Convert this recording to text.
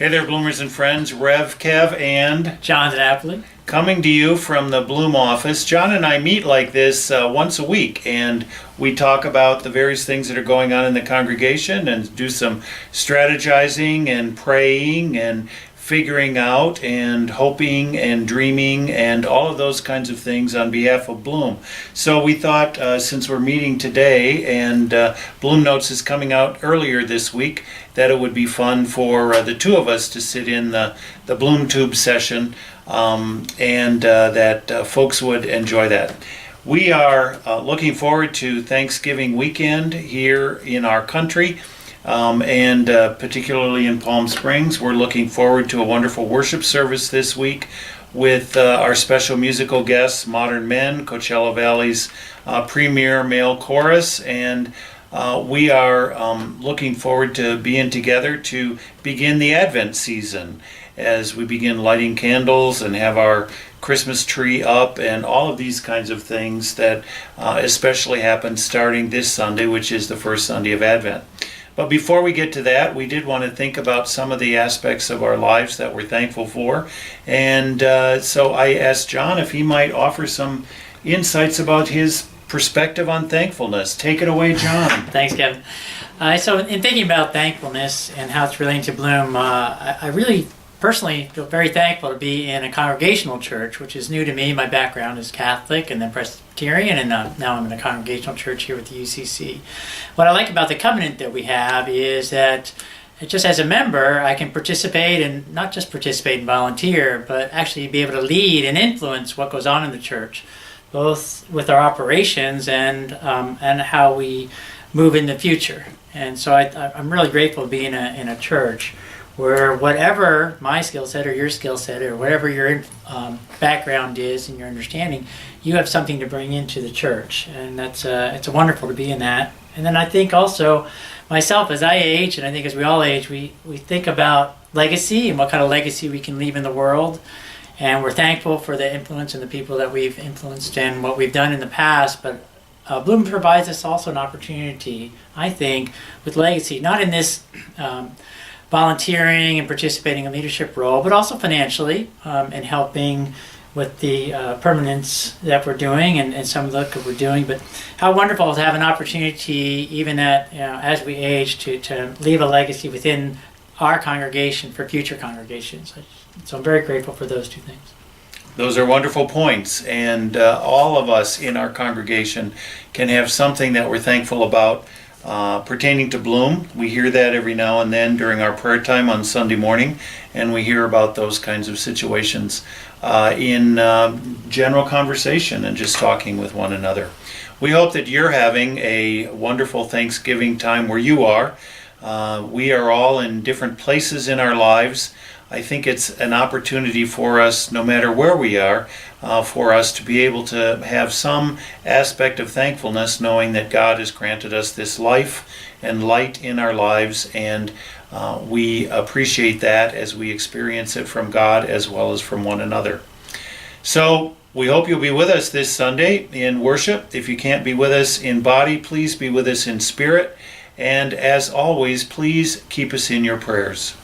Hey there, Bloomers and friends. Rev, Kev, and John Napoli. Coming to you from the Bloom office. John and I meet like this once a week, and we talk about the various things that are going on in the congregation and do some strategizing and praying and figuring out and hoping and dreaming and all of those kinds of things on behalf of Bloom. So we thought, since we're meeting today and Bloom Notes is coming out earlier this week, that it would be fun for the two of us to sit in the Bloom Tube session and that folks would enjoy that. We are looking forward to Thanksgiving weekend here in our country. And particularly in Palm Springs, we're looking forward to a wonderful worship service this week with our special musical guests, Modern Men, Coachella Valley's premier male chorus, and we are looking forward to being together to begin the Advent season as we begin lighting candles and have our Christmas tree up and all of these kinds of things that especially happen starting this Sunday, which is the first Sunday of Advent. But before we get to that, we did want to think about some of the aspects of our lives that we're thankful for. And so I asked John if he might offer some insights about his perspective on thankfulness. Take it away, John. Thanks, Kevin. So in thinking about thankfulness and how it's relating to Bloom, I really personally feel very thankful to be in a congregational church, which is new to me. My background is Catholic and then Presbyterian, and now I'm in a congregational church here with the UCC. What I like about the covenant that we have is that just as a member, I can participate, and not just participate and volunteer, but actually be able to lead and influence what goes on in the church, both with our operations and how we move in the future. And so I'm really grateful to be in a church where whatever my skill set or your skill set or whatever your background is and your understanding, you have something to bring into the church. And it's wonderful to be in that. And then I think also myself, as I age, and I think as we all age, we think about legacy and what kind of legacy we can leave in the world. And we're thankful for the influence and the people that we've influenced and what we've done in the past. But Bloom provides us also an opportunity, I think, with legacy, not in this volunteering and participating in leadership role, but also financially and helping with the permanence that we're doing and some of the work that we're doing. But how wonderful to have an opportunity, even as we age, to leave a legacy within our congregation for future congregations. So I'm very grateful for those two things. Those are wonderful points, and all of us in our congregation can have something that we're thankful about pertaining to Bloom. We hear that every now and then during our prayer time on Sunday morning, and we hear about those kinds of situations in general conversation and just talking with one another. We hope that you're having a wonderful Thanksgiving time where you are. We are all in different places in our lives. I think it's an opportunity for us, no matter where we are, for us to be able to have some aspect of thankfulness, knowing that God has granted us this life and light in our lives, and we appreciate that as we experience it from God as well as from one another. So we hope you'll be with us this Sunday in worship. If you can't be with us in body, please be with us in spirit. And as always, please keep us in your prayers.